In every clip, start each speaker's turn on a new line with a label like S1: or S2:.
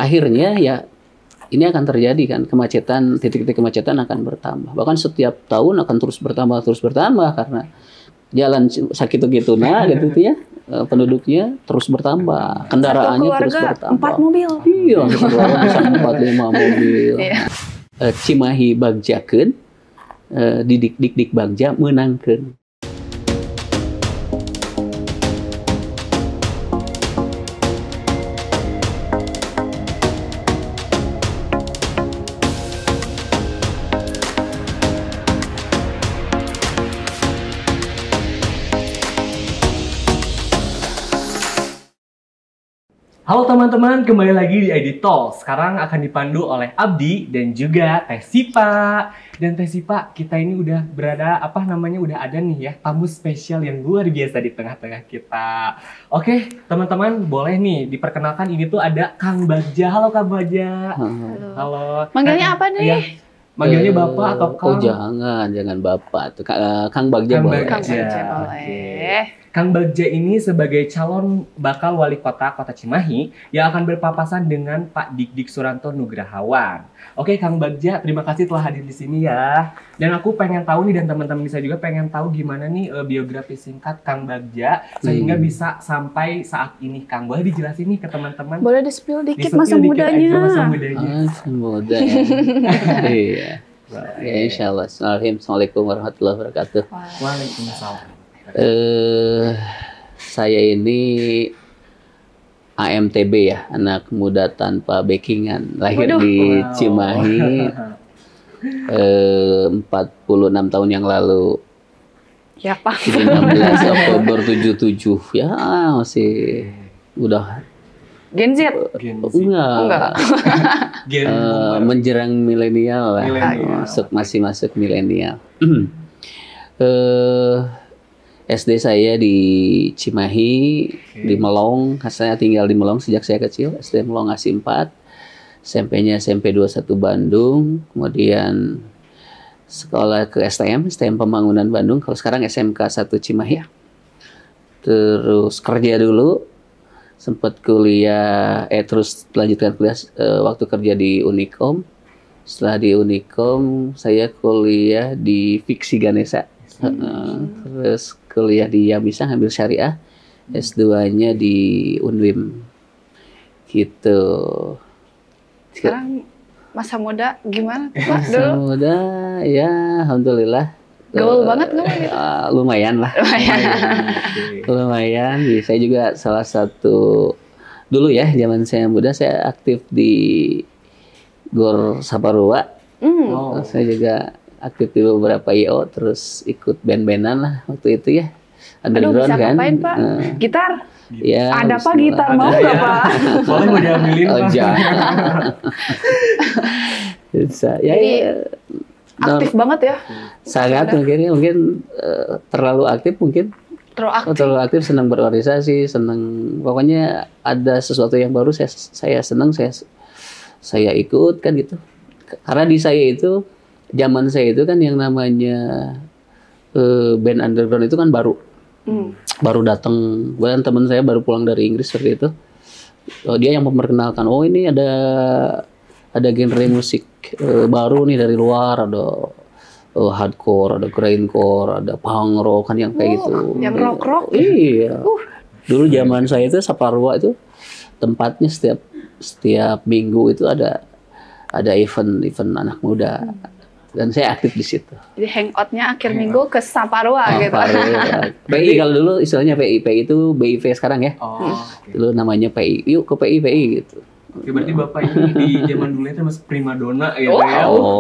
S1: akhirnya ya ini akan terjadi kan, kemacetan, titik-titik kemacetan akan bertambah. Bahkan setiap tahun akan terus bertambah karena jalan sakit gitu gitu ya. Penduduknya terus bertambah, kendaraannya terus bertambah.
S2: 4 mobil.
S1: Iya, bisa 4-5 mobil. Cimahi bagjakeun, dik bagja menangkeun.
S3: Halo teman-teman, kembali lagi di ID Talk. Sekarang akan dipandu oleh Abdi dan juga Teh Sipa. Dan Teh Sipa, kita ini udah berada, udah ada nih ya, tamu spesial yang luar biasa di tengah-tengah kita. Oke, teman-teman, boleh nih diperkenalkan, ini tuh ada Kang Bagja. Halo Kang Bagja. Halo.
S2: Manggilnya apa nih?
S3: Ya, manggilnya Bapak atau Kang?
S1: Oh jangan Bapak. Kang Bagja boleh.
S2: Kang Bagja boleh.
S3: Kang Bagja ini sebagai calon bakal wali kota Cimahi yang akan berpapasan dengan Pak Dik Suranto Nugrahawan. Oke, Kang Bagja, terima kasih telah hadir di sini ya. Dan aku pengen tahu nih, dan teman-teman bisa juga pengen tahu gimana nih biografi singkat Kang Bagja sehingga bisa sampai saat ini. Kang, boleh dijelasin nih ke teman-teman?
S2: Boleh di-spill dikit masa mudanya.
S3: Masa mudanya.
S1: Muda. Iya. Ya, insyaallah. Assalamualaikum warahmatullahi wabarakatuh.
S3: Waalaikumsalam.
S1: Saya ini AMTB ya, anak muda tanpa backingan, lahir di Cimahi 46 tahun yang lalu.
S2: Ya Pak.
S1: 16 Oktober 77 ya, masih udah
S2: Gen Z?
S1: enggak. Menjerang milenial lah. Masih masuk milenial. SD saya di Cimahi, di Melong. Saya tinggal di Melong sejak saya kecil. SD Melong Asih 4, SMP-nya SMP 21 Bandung, kemudian sekolah ke STM Pembangunan Bandung. Kalau sekarang SMK 1 Cimahi. Terus kerja dulu, sempat kuliah, terus lanjutkan kuliah waktu kerja di Unicom. Setelah di Unicom, saya kuliah di Fiksi Ganesha. Terus kuliah di Yamisa ngambil syariah, S2-nya di Unwim gitu.
S2: Sekarang masa muda gimana Pak
S1: Masa
S2: dulu?
S1: muda ya alhamdulillah
S2: Gaul banget nggak gitu?
S1: Lumayan lah. Lumayan. Saya juga salah satu dulu ya, zaman saya muda saya aktif di Gor Saparua. Saya juga aktif di beberapa IO, terus ikut band-bandan lah waktu itu ya.
S2: Aduh, bisa
S1: kan?
S2: ngapain Pak? Gitar?
S1: Ya,
S2: ada Pak gitar, mau nggak Pak?
S3: Boleh mau diambilin Pak?
S1: Jangan. Bisa. Ya,
S2: jadi aktif banget ya?
S1: Sangat mungkin terlalu aktif mungkin. Terlalu aktif, senang berorganisasi, senang, pokoknya ada sesuatu yang baru saya senang, saya ikut kan gitu. Karena di saya itu, zaman saya itu kan yang namanya band underground itu kan baru datang. Bahkan teman saya baru pulang dari Inggris seperti itu. Dia yang memperkenalkan, oh ini ada genre musik baru nih dari luar, ada hardcore, ada grindcore, ada punk rock kan yang kayak gitu.
S2: Yang rock.
S1: Iya. Dulu zaman saya itu Saparua itu tempatnya setiap minggu itu ada event anak muda. Dan saya aktif di situ.
S2: Jadi hangoutnya akhir minggu ke Saparua gitu.
S1: PI kalau dulu istilahnya PI itu BIV sekarang ya. Dulu namanya PI. Yuk ke PI gitu.
S3: Oke, berarti Bapak ini di zaman dulu itu masih primadona ya?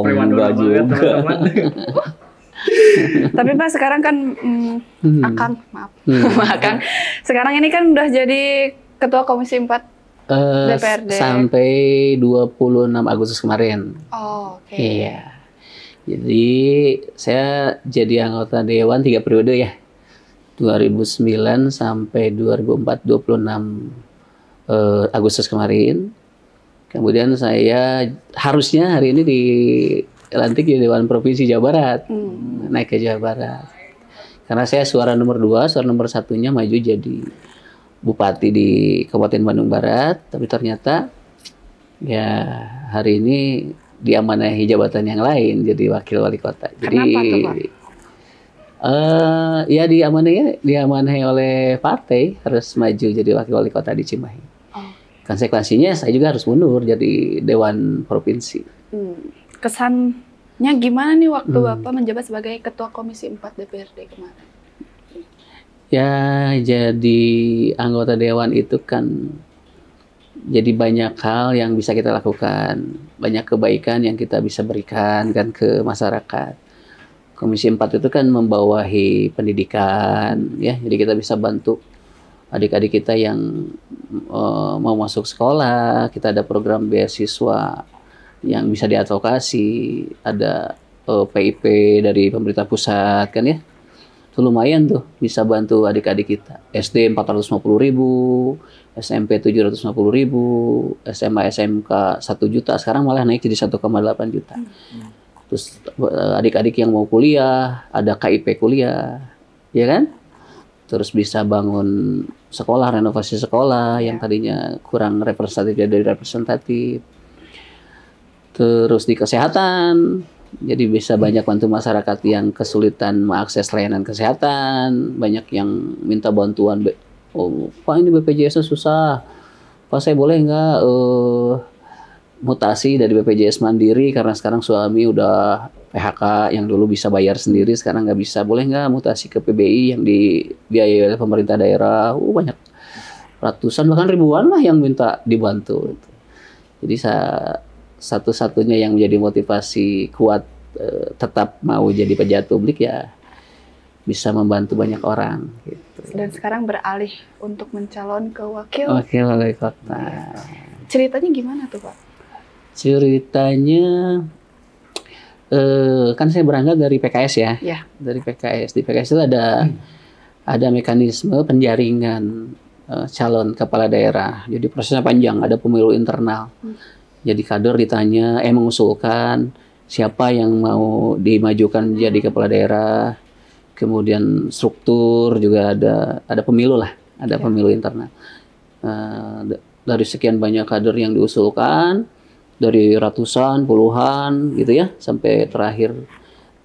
S1: Primadona juga.
S3: Teman-teman.
S2: Tapi Pak sekarang kan Akang, maaf. Akang. Sekarang ini kan udah jadi Ketua Komisi 4 DPRD.
S1: Sampai 26 Agustus kemarin.
S2: Oke.
S1: Iya. Jadi saya jadi anggota Dewan 3 periode ya. 2009 sampai 2004, 26 Agustus kemarin. Kemudian saya harusnya hari ini dilantik di Dewan Provinsi Jawa Barat. Naik ke Jawa Barat. Karena saya suara nomor 2, suara nomor 1-nya maju jadi bupati di Kabupaten Bandung Barat. Tapi ternyata Ya, hari ini diamanahi jabatan yang lain jadi wakil wali kota. Jadi
S2: Kenapa tuh, Pak?
S1: ya diamanahi oleh partai harus maju jadi wakil wali kota di Cimahi.
S2: Oh.
S1: Konsekuensinya saya juga harus mundur jadi Dewan Provinsi.
S2: Kesannya gimana nih waktu Bapak menjabat sebagai Ketua Komisi 4 DPRD kemarin?
S1: Ya, jadi anggota dewan itu kan jadi banyak hal yang bisa kita lakukan, banyak kebaikan yang kita bisa berikan kan ke masyarakat. Komisi 4 itu kan membawahi pendidikan, ya, jadi kita bisa bantu adik-adik kita yang mau masuk sekolah. Kita ada program beasiswa yang bisa diadvokasi, ada PIP dari pemerintah pusat kan ya. Itu lumayan tuh bisa bantu adik-adik kita. SD 450.000, SMP 750.000, SMA SMK 1 juta, sekarang malah naik jadi 1,8 juta. Terus adik-adik yang mau kuliah, ada KIP kuliah, ya kan? Terus bisa bangun sekolah, renovasi sekolah yang tadinya kurang representatif jadi representatif. Terus di kesehatan, jadi bisa banyak bantu masyarakat yang kesulitan mengakses layanan kesehatan, banyak yang minta bantuan. Oh, Pak ini BPJS-nya susah, Pak saya boleh nggak mutasi dari BPJS Mandiri karena sekarang suami udah PHK, yang dulu bisa bayar sendiri sekarang nggak bisa, boleh nggak mutasi ke PBI yang dibiayai oleh pemerintah daerah. Banyak ratusan bahkan ribuan lah yang minta dibantu. Jadi satu-satunya yang menjadi motivasi kuat tetap mau jadi pejabat publik ya bisa membantu banyak orang gitu.
S2: Dan sekarang beralih untuk mencalon ke wakil
S1: wali kota.
S2: Ceritanya gimana tuh, Pak?
S1: Ceritanya kan saya berangkat dari PKS ya.
S2: Ya.
S1: Dari PKS. Di PKS itu ada mekanisme penjaringan calon kepala daerah. Jadi prosesnya panjang, ada pemilu internal. Jadi kader ditanya, mengusulkan siapa yang mau dimajukan menjadi kepala daerah. Kemudian struktur juga ada pemilu lah, ada pemilu internal. Dari sekian banyak kader yang diusulkan, dari ratusan, puluhan gitu ya, sampai terakhir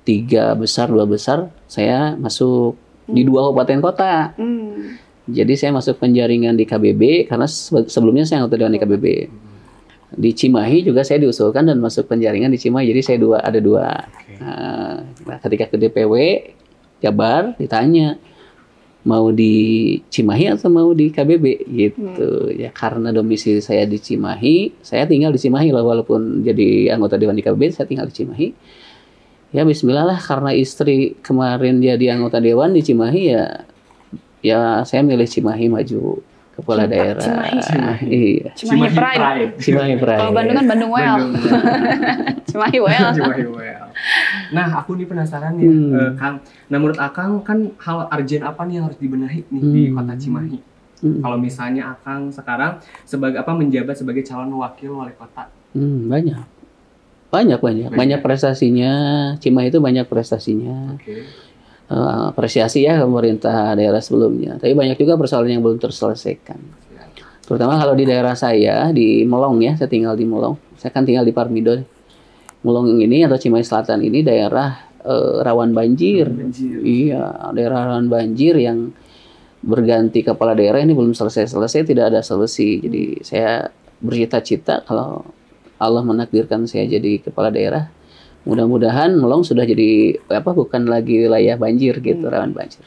S1: 3 besar, 2 besar, saya masuk di 2 kabupaten kota. Jadi saya masuk penjaringan di KBB karena sebelumnya saya anggota dewan di KBB. Di Cimahi juga saya diusulkan dan masuk penjaringan di Cimahi, jadi saya ada 2. Nah, ketika ke DPW Jabar ditanya mau di Cimahi atau mau di KBB gitu ya, karena domisili saya di Cimahi, saya tinggal di Cimahi lah, walaupun jadi anggota dewan di KBB saya tinggal di Cimahi. Ya bismillah lah, karena istri kemarin jadi anggota dewan di Cimahi ya saya milih Cimahi maju kepala daerah. Iya.
S2: Cimahi Pride.
S1: Cimahi Pride.
S2: Kalau Bandung kan Bandung Well. Cimahi Well.
S3: Cimahi Well. Nah, aku nih penasaran ya, Kang. Nah, menurut Akang kan hal urgent apa nih yang harus dibenahi nih di Kota Cimahi? Kalau misalnya Akang sekarang menjabat sebagai calon wakil wali kota. Banyak prestasinya. Cimahi itu banyak prestasinya. Apresiasi ya pemerintah daerah sebelumnya. Tapi banyak juga persoalan yang belum terselesaikan. Terutama kalau di daerah saya di Melong ya, saya tinggal di Melong. Saya kan tinggal di Parmido. Melong ini atau Cimahi Selatan ini daerah rawan banjir. Iya, daerah rawan banjir yang berganti kepala daerah ini belum selesai, tidak ada solusi. Jadi saya bercita-cita kalau Allah menakdirkan saya jadi kepala daerah, mudah-mudahan Melong sudah jadi bukan lagi wilayah banjir gitu, rawan banjir.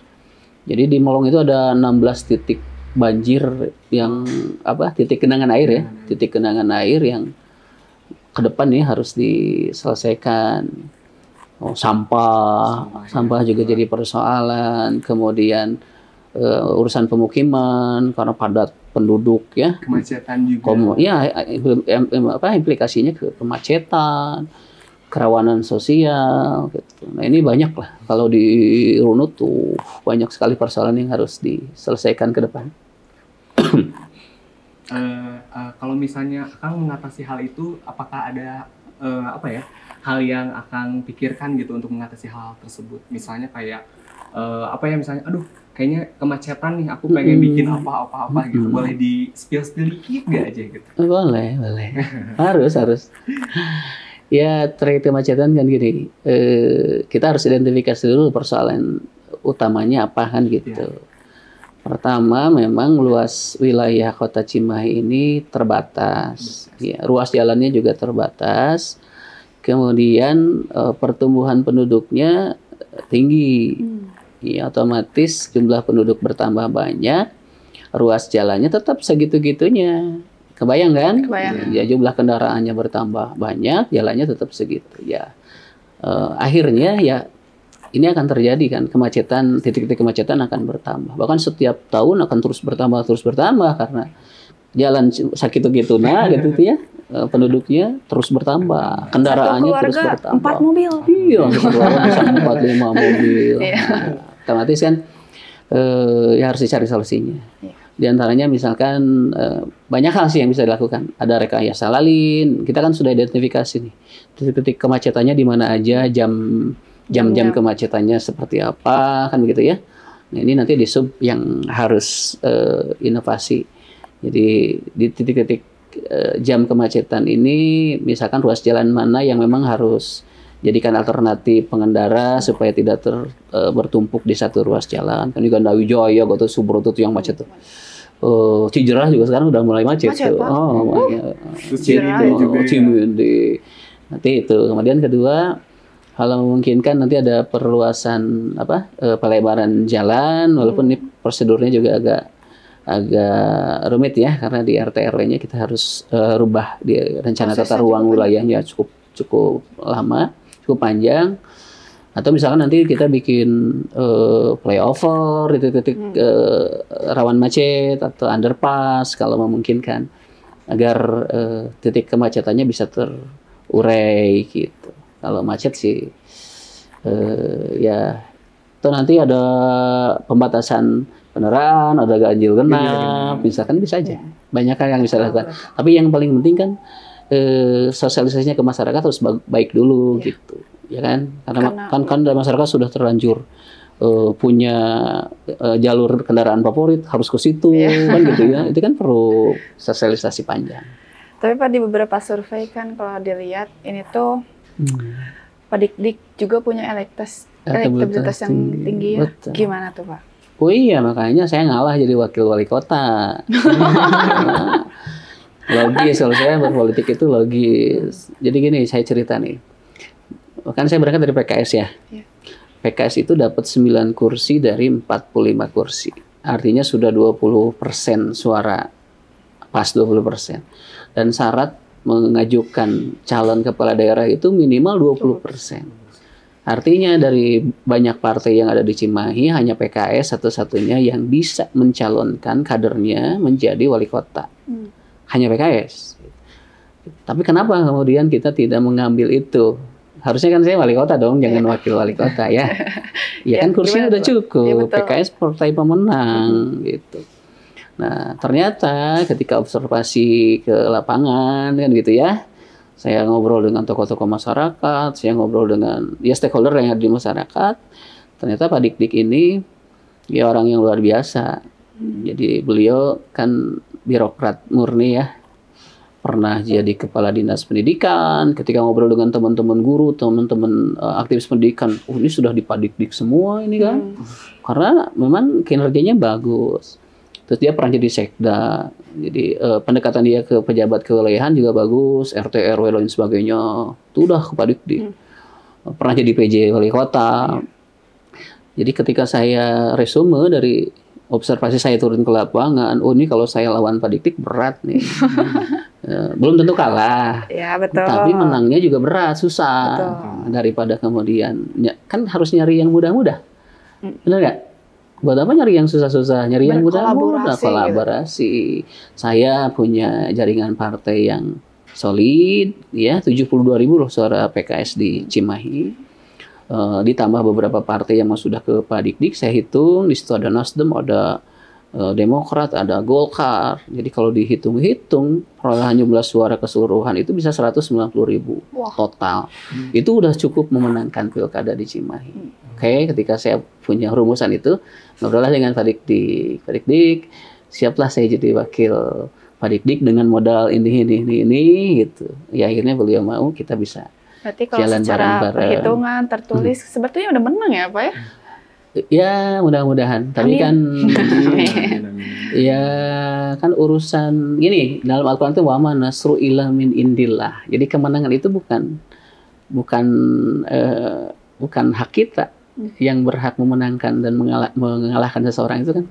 S3: Jadi di Melong itu ada 16 titik banjir yang titik genangan air ya, titik genangan air yang ke depan nih harus diselesaikan. Sampah juga jadi persoalan. Kemudian urusan pemukiman karena padat penduduk ya. Kemacetan juga.
S1: Implikasinya ke kemacetan, kerawanan sosial gitu. Nah, ini banyak lah. Kalau dirunut tuh banyak sekali persoalan yang harus diselesaikan ke depan.
S3: Kalau misalnya Akang mengatasi hal itu, apakah ada hal yang Akang pikirkan gitu untuk mengatasi hal tersebut? Misalnya kayak apa ya misalnya, aduh kayaknya kemacetan nih, aku pengen bikin apa-apa gitu, boleh di spill dikit gak aja gitu?
S1: Boleh, harus. Ya terkait kemacetan kan gini, kita harus identifikasi dulu persoalan utamanya apa kan gitu. Ya. Pertama, memang luas wilayah Kota Cimahi ini terbatas, ya, ruas jalannya juga terbatas. Kemudian pertumbuhan penduduknya tinggi, ya, otomatis jumlah penduduk bertambah banyak, ruas jalannya tetap segitu-gitunya. Kebayang kan?
S2: Kebayang.
S1: Ya, jumlah kendaraannya bertambah banyak, jalannya tetap segitu. Ya, akhirnya ya ini akan terjadi kan, kemacetan, titik-titik kemacetan akan bertambah. Bahkan setiap tahun akan terus bertambah karena jalan segitu-gitu gitu ya. Penduduknya terus bertambah, kendaraannya terus bertambah.
S2: 4 mobil.
S1: Iya, keluarga bisa 4-5 mobil. Otomatis kan ya harus dicari solusinya. Di antaranya misalkan banyak hal sih yang bisa dilakukan. Ada rekayasa lalin. Kita kan sudah identifikasi nih titik-titik kemacetannya di mana aja, jam-jam kemacetannya seperti apa, kan begitu ya. Nah, ini nanti di sub yang harus inovasi. Jadi di titik-titik jam kemacetan ini, misalkan ruas jalan mana yang memang harus jadikan alternatif pengendara supaya tidak bertumpuk di satu ruas jalan. Kan juga Ndawijaya, Gatot Subroto tuh yang macet tuh. Cijerah juga sekarang udah mulai macet tuh. Cimindi. Nanti itu. Kemudian kedua, kalau memungkinkan nanti ada perluasan pelebaran jalan, walaupun ini prosedurnya juga agak rumit ya, karena di RT RW-nya kita harus rubah di rencana tata ruang wilayahnya cukup lama, cukup panjang. Atau misalkan nanti kita bikin flyover di titik rawan macet atau underpass kalau memungkinkan, agar titik kemacetannya bisa terurai gitu. Kalau macet sih ya itu nanti ada pembatasan kendaraan, ada ganjil genap, misalkan bisa aja. Banyak hal yang bisa dilakukan. Tapi yang paling penting kan sosialisasinya ke masyarakat harus baik dulu gitu, ya kan? Karena kan masyarakat sudah terlanjur punya jalur kendaraan favorit, harus ke situ kan gitu ya. Itu kan perlu sosialisasi panjang.
S2: Tapi Pak, di beberapa survei kan kalau dilihat ini tuh Pak Dik juga punya elektabilitas yang tinggi ya. Betul. Gimana tuh Pak?
S1: Oh iya, makanya saya ngalah jadi wakil wali kota. Logis, kalau saya berpolitik itu logis. Jadi gini, saya cerita nih. Kan saya berangkat dari PKS ya. PKS itu dapat 9 kursi dari 45 kursi. Artinya sudah 20% suara. Pas 20%. Dan syarat mengajukan calon kepala daerah itu minimal 20%. Artinya dari banyak partai yang ada di Cimahi, hanya PKS satu-satunya yang bisa mencalonkan kadernya menjadi wali kota. Hanya PKS. Tapi kenapa kemudian kita tidak mengambil itu? Harusnya kan saya wali kota dong, jangan wakil wali kota ya. Ya kan kursinya udah cukup, PKS partai pemenang gitu. Nah ternyata ketika observasi ke lapangan kan gitu ya, saya ngobrol dengan tokoh-tokoh masyarakat, saya ngobrol dengan stakeholder yang ada di masyarakat. Ternyata Pak Dik ini ya orang yang luar biasa. Jadi beliau kan birokrat murni ya. Pernah jadi kepala dinas pendidikan. Ketika ngobrol dengan teman-teman guru, teman-teman aktivis pendidikan, ini sudah di Pak Dik semua ini kan. Karena memang kinerjanya bagus. Terus dia pernah jadi sekda, jadi pendekatan dia ke pejabat kewilayahan juga bagus, RT RW lain sebagainya, itu udah ke Pak Dik. Pernah jadi PJ wali kota. Jadi ketika saya resume dari observasi saya turun ke lapangan, oh ini kalau saya lawan Pak Dik berat nih. Belum tentu kalah,
S2: ya, betul.
S1: Tapi menangnya juga berat, susah. Betul. Daripada kemudian, kan harus nyari yang mudah-mudah, benar nggak? Buat apa nyari yang susah-susah? Nyari yang mudah-mudah, kolaborasi. Saya punya jaringan partai yang solid, ya 72.000 loh suara PKS di Cimahi. Ditambah beberapa partai yang sudah ke Pak Dik, saya hitung di situ ada Nasdem, ada Demokrat, ada Golkar. Jadi kalau dihitung-hitung perolehan jumlah suara keseluruhan itu bisa 190.000 total. Itu udah cukup memenangkan pilkada di Cimahi. Oke, ketika saya punya rumusan itu, ngobrollah dengan Pak Dik, siaplah saya jadi wakil Pak Dik dengan modal ini gitu. Ya akhirnya beliau mau, kita bisa
S2: berarti kalau
S1: jalan
S2: secara
S1: bareng-bareng.
S2: perhitungan tertulis sebetulnya udah menang ya Pak ya?
S1: Ya mudah-mudahan. Tapi kan ya kan urusan gini, dalam Al-Quran itu wa ma nasru illa min indillah. Jadi kemenangan itu bukan hak kita. Yang berhak memenangkan dan mengalahkan seseorang itu kan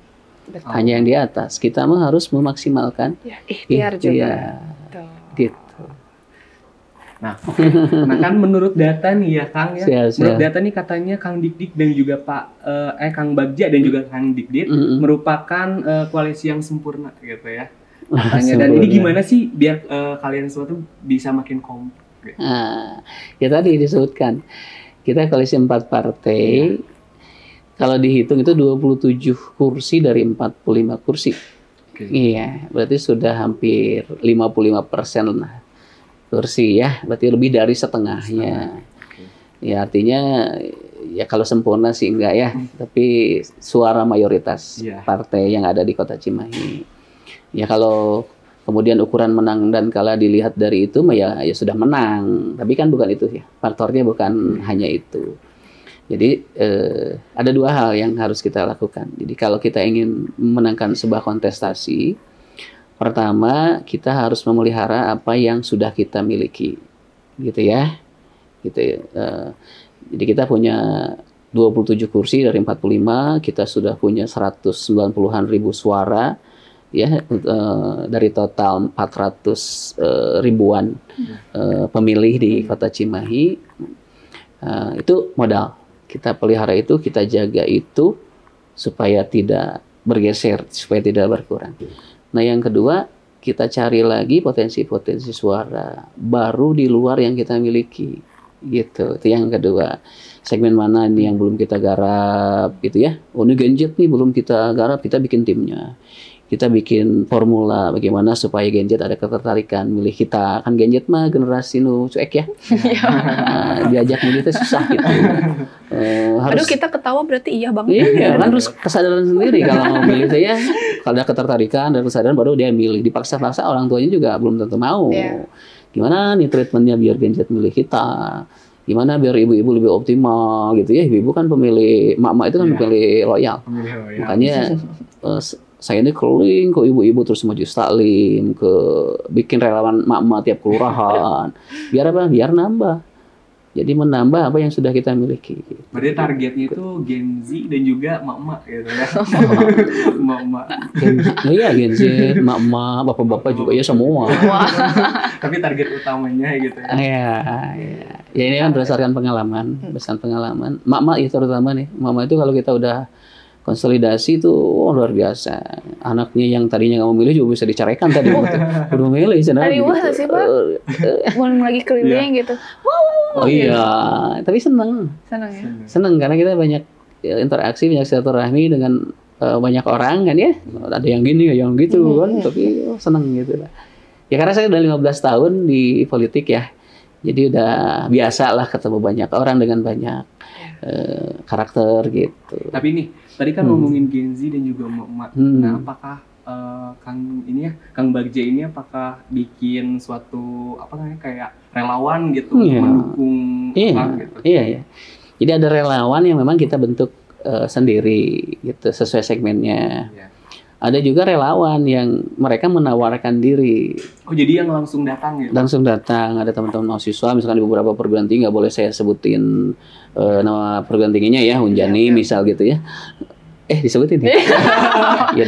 S1: hanya yang di atas. Kita mah harus memaksimalkan
S2: ikhtiar juga.
S1: Gitu.
S3: Nah, nah kan menurut data nih ya Kang ya, menurut data nih katanya Kang Dik dan juga Kang Bagja dan juga Kang Dik merupakan koalisi yang sempurna gitu ya. Katanya. Dan ini gimana sih biar kalian semua tuh bisa makin kompak? Gitu.
S1: Ya tadi disebutkan kita koalisi 4 partai. Kalau dihitung itu 27 kursi dari 45 kursi. Iya, berarti sudah hampir 55% kursi ya, berarti lebih dari setengahnya. Ya artinya ya kalau sempurna sih enggak ya, tapi suara mayoritas partai yang ada di Kota Cimahi. Ya kalau kemudian ukuran menang dan kalah dilihat dari itu, ya sudah menang. Tapi kan bukan itu ya, faktornya bukan hanya itu. Jadi ada 2 hal yang harus kita lakukan. Jadi kalau kita ingin memenangkan sebuah kontestasi, pertama kita harus memelihara apa yang sudah kita miliki, gitu ya. Gitu. Jadi kita punya 27 kursi dari 45, kita sudah punya 190-an ribu suara. Ya, dari total 400 ribuan pemilih di Kota Cimahi, itu modal. Kita pelihara itu, kita jaga itu supaya tidak bergeser, supaya tidak berkurang. Nah yang kedua, kita cari lagi potensi-potensi suara baru di luar yang kita miliki, gitu. Itu yang kedua. Segmen mana ini yang belum kita garap, gitu ya. Oh ini Genjet nih belum kita garap, kita bikin timnya. Kita bikin formula bagaimana supaya Genjet ada ketertarikan milih kita. Kan Genjet mah generasi nu cuek ya. Diajak milih itu susah gitu.
S2: Aduh kita ketawa berarti iya banget.
S1: Iya kan harus kesadaran sendiri kalau mau milih saya. Kalau ada ketertarikan dan kesadaran baru dia milih. Dipaksa-paksa orang tuanya juga belum tentu mau. Gimana nih treatmentnya biar Genjet milih kita. Gimana biar ibu-ibu lebih optimal gitu ya. Ibu-ibu kan pemilih, emak-emak itu kan pemilih loyal. Makanya saya ini keliling ke ibu-ibu terus maju taklim, ke bikin relawan emak-emak tiap kelurahan. Biar apa? Biar nambah. Jadi menambah apa yang sudah kita miliki.
S3: Berarti targetnya itu Gen Z dan juga emak-emak gitu ya. Emak-emak.
S1: Iya Gen Z, emak-emak, bapak-bapak juga ya semua.
S3: Tapi target utamanya gitu ya.
S1: Iya. Ya ini kan berdasarkan pengalaman, Emak-emak itu terutama nih. Emak-emak itu kalau kita udah konsolidasi itu luar biasa. Anaknya yang tadinya nggak mau milih juga bisa diceraikan tadi. Udah milih sana.
S2: Tadi wah sih Pak. Mau lagi keliling gitu.
S1: Oh iya, tapi seneng
S2: ya.
S1: Seneng karena kita banyak interaksi, banyak silaturahmi dengan banyak orang kan ya. Ada yang gini, yang gitu kan. Tapi seneng gitu lah. Ya karena saya udah 15 tahun di politik ya. Jadi udah biasa lah ketemu banyak orang dengan banyak karakter gitu.
S3: Tapi nih, tadi kan ngomongin Gen Z dan juga emak-emak. Nah, apakah Kang Bagja ini apakah bikin suatu apa namanya kayak relawan gitu mendukung gitu?
S1: Iya. Jadi ada relawan yang memang kita bentuk sendiri gitu sesuai segmennya. Ada juga relawan yang mereka menawarkan diri.
S3: Oh jadi yang langsung datang gitu?
S1: Langsung datang. Ada teman-teman mahasiswa misalkan di beberapa perguruan tinggi, nggak boleh saya sebutin nama perguruan tingginya ya, Unjani misal gitu ya. Disebutin ya? Ya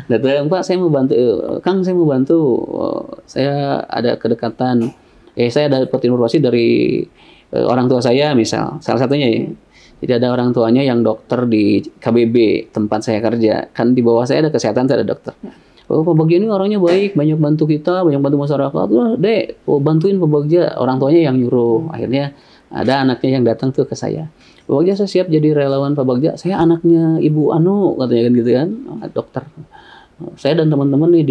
S1: datang Pak, saya mau bantu, Kang saya mau bantu, saya ada kedekatan, saya dapat informasi dari orang tua saya misal, salah satunya ya. Jadi ada orang tuanya yang dokter di KBB tempat saya kerja, kan di bawah saya ada kesehatan, ada dokter. Oh Pak Bagja ini orangnya baik, banyak bantu kita, banyak bantu masyarakat. Dek, bantuin Pak Bagja, orang tuanya yang nyuruh. Akhirnya Ada anaknya yang datang tuh ke saya. Pak Bagja, saya siap jadi relawan Pak Bagja. Saya anaknya Ibu Anu, katanya kan gitu kan, dokter. Saya dan teman-teman nih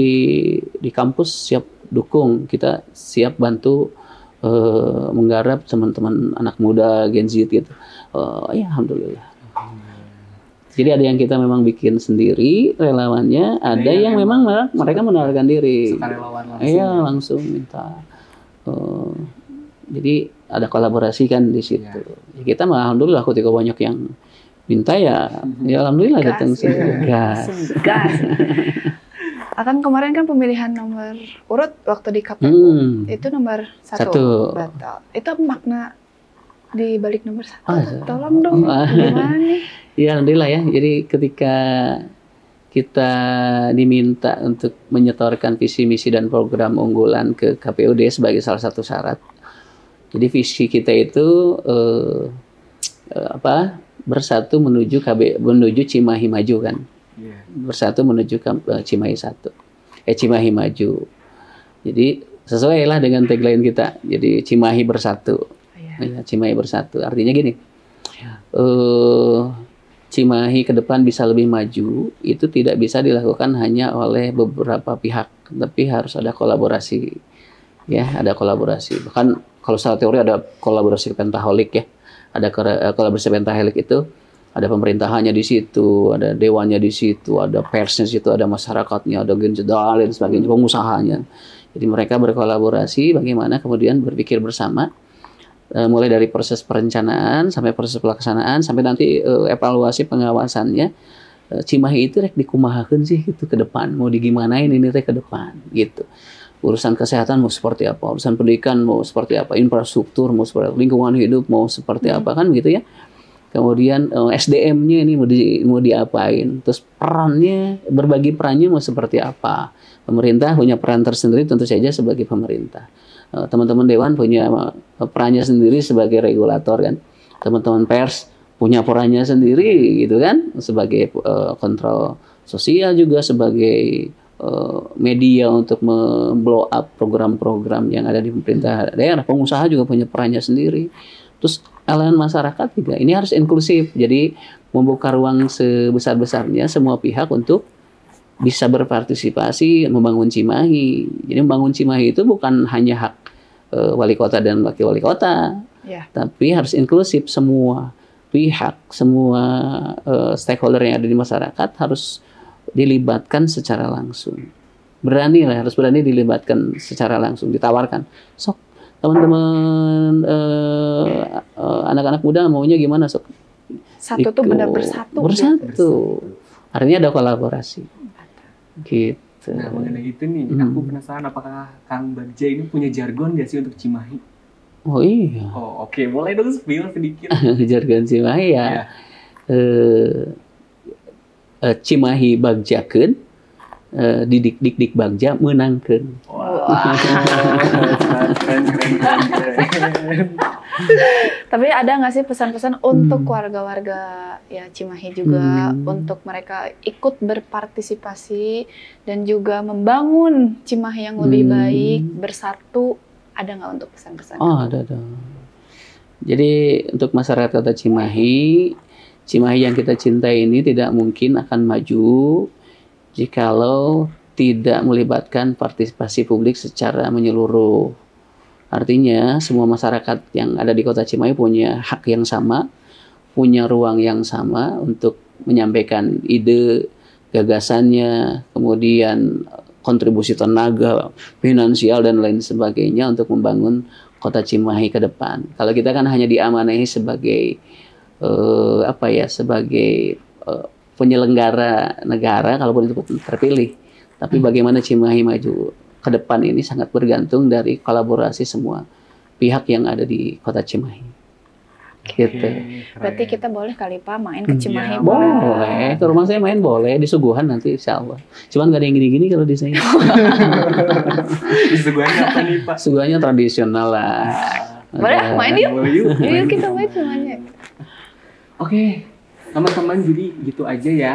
S1: di kampus siap dukung. Kita siap bantu menggarap teman-teman anak muda Gen Z gitu. Ya alhamdulillah. Jadi ada yang kita memang bikin sendiri relawannya, ada yang memang mereka menawarkan diri.
S3: Sukarelawan langsung.
S1: Iya, langsung minta. Jadi ada kolaborasi kan di situ. Ya, kita alhamdulillah ketika banyak yang minta ya alhamdulillah datang sini. Gas.
S2: Akan kemarin kan pemilihan nomor urut waktu di KPU itu nomor 1 batal. Itu apa makna di balik nomor 1? Tolong dong, gimana nih?
S1: Ya alhamdulillah ya. Jadi ketika kita diminta untuk menyetorkan visi misi dan program unggulan ke KPUD sebagai salah satu syarat. Jadi visi kita itu bersatu menuju Cimahi maju kan. Bersatu menuju Cimahi 1. Cimahi maju. Jadi sesuai lah dengan tagline kita. Jadi Cimahi bersatu. Ya, Cimahi bersatu. Artinya gini. Cimahi ke depan bisa lebih maju, itu tidak bisa dilakukan hanya oleh beberapa pihak, tapi harus ada kolaborasi. Ya, ada kolaborasi. Bahkan kalau secara teori ada kolaborasi pentaholik ya. Ada kolaborasi pentaholik itu ada pemerintahannya di situ, ada dewannya di situ, ada persnya di situ, ada masyarakatnya, ada genjedal dan sebagainya, pengusahanya. Jadi mereka berkolaborasi bagaimana kemudian berpikir bersama, mulai dari proses perencanaan sampai proses pelaksanaan sampai nanti evaluasi pengawasannya. Cimahi itu rek dikumahakeun sih gitu ke depan, mau digimanain ini teh ke depan gitu. Urusan kesehatan mau seperti apa, urusan pendidikan mau seperti apa, infrastruktur mau seperti apa, lingkungan hidup mau seperti apa kan begitu ya. Kemudian SDM-nya ini mau diapain, terus perannya, berbagi perannya mau seperti apa. Pemerintah punya peran tersendiri tentu saja sebagai pemerintah. Teman-teman dewan punya perannya sendiri sebagai regulator kan. Teman-teman pers punya perannya sendiri gitu kan, sebagai kontrol sosial juga sebagai media untuk memblow up program-program yang ada di pemerintah daerah. Pengusaha juga punya perannya sendiri. Terus elemen masyarakat juga ini harus inklusif. Jadi membuka ruang sebesar-besarnya semua pihak untuk bisa berpartisipasi membangun Cimahi. Jadi membangun Cimahi itu bukan hanya hak wali kota dan wakil wali kota, tapi harus inklusif. Semua pihak, semua stakeholder yang ada di masyarakat harus dilibatkan secara langsung. Harus berani dilibatkan secara langsung, ditawarkan. Sok teman-teman anak-anak muda maunya gimana sok?
S2: Satu tuh benar bersatu.
S1: Bersatu. Artinya ada kolaborasi. Gitu.
S3: Nah mengenai itu nih, aku penasaran apakah Kang Bagja ini punya jargon nggak sih untuk Cimahi?
S1: Oh iya.
S3: Oh oke, boleh dong spill sedikit.
S1: Jargon Cimahi ya. Cimahi bagjakeun, didik bagja menangkeun.
S3: Wow. Keren.
S2: Tapi ada nggak sih pesan-pesan untuk warga-warga ya Cimahi juga untuk mereka ikut berpartisipasi dan juga membangun Cimahi yang lebih baik, bersatu? Ada nggak untuk pesan-pesan?
S1: Oh ada. Jadi untuk masyarakat kota Cimahi yang kita cintai ini tidak mungkin akan maju jikalau tidak melibatkan partisipasi publik secara menyeluruh. Artinya semua masyarakat yang ada di kota Cimahi punya hak yang sama, punya ruang yang sama untuk menyampaikan ide, gagasannya, kemudian kontribusi tenaga, finansial dan lain sebagainya untuk membangun kota Cimahi ke depan. Kalau kita kan hanya diamanahi sebagai sebagai penyelenggara negara kalaupun itu terpilih. Tapi bagaimana Cimahi maju ke depan ini sangat bergantung dari kolaborasi semua pihak yang ada di kota Cimahi. Gitu.
S2: Berarti kita boleh kali Pak main ke Cimahi?
S1: Boleh. Ke rumah saya main boleh, di Suguhan nanti insya Allah. Cuman gak ada yang gini-gini kalau di sini.
S3: Suguhannya apa nih Pak?
S1: Suguhannya tradisional lah.
S2: Boleh main yuk. Yuk kita main semuanya.
S3: Oke, teman-teman, jadi gitu aja ya.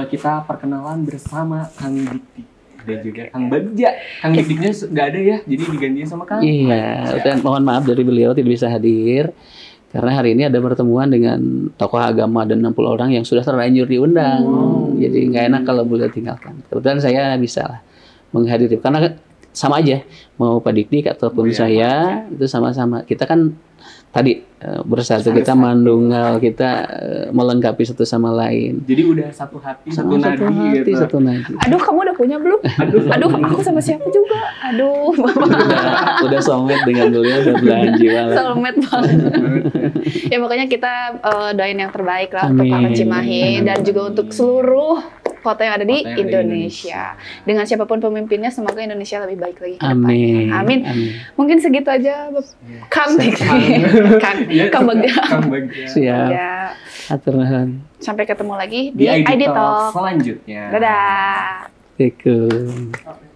S3: Kita perkenalan bersama Kang Dikti. Dan juga Kang Bagja. Kang Dikdiknya nggak ada ya, jadi digantinya sama Kang.
S1: Iya, dan mohon maaf dari beliau tidak bisa hadir. Karena hari ini ada pertemuan dengan tokoh agama dan 60 orang yang sudah terlanjur diundang. Jadi nggak enak kalau beliau tinggalkan. Kebetulan saya bisa lah menghadiri. Karena sama aja, mau Pak Dikdik ataupun saya, itu sama-sama. Kita kan tadi bersatu, kita mandunggal, kita melengkapi satu sama lain.
S3: Jadi udah satu hati, satu nadi gitu.
S1: Satu nadi.
S2: Aduh, kamu udah punya belum? Aduh, aku sama siapa juga? Aduh,
S1: udah soulmate dengan beliau, udah belanja banget.
S2: soulmate banget. Ya makanya kita doain yang terbaik lah untuk Kota Cimahi dan juga untuk seluruh kota yang ada di Indonesia. Dengan siapapun pemimpinnya, semoga Indonesia lebih baik lagi ke depannya. Amin. Mungkin segitu aja, Kang Kang Bagja.
S1: Siap. Atur nuhun.
S2: Sampai ketemu lagi di ID Talk
S3: selanjutnya.
S2: Dadah.
S1: Assalamualaikum.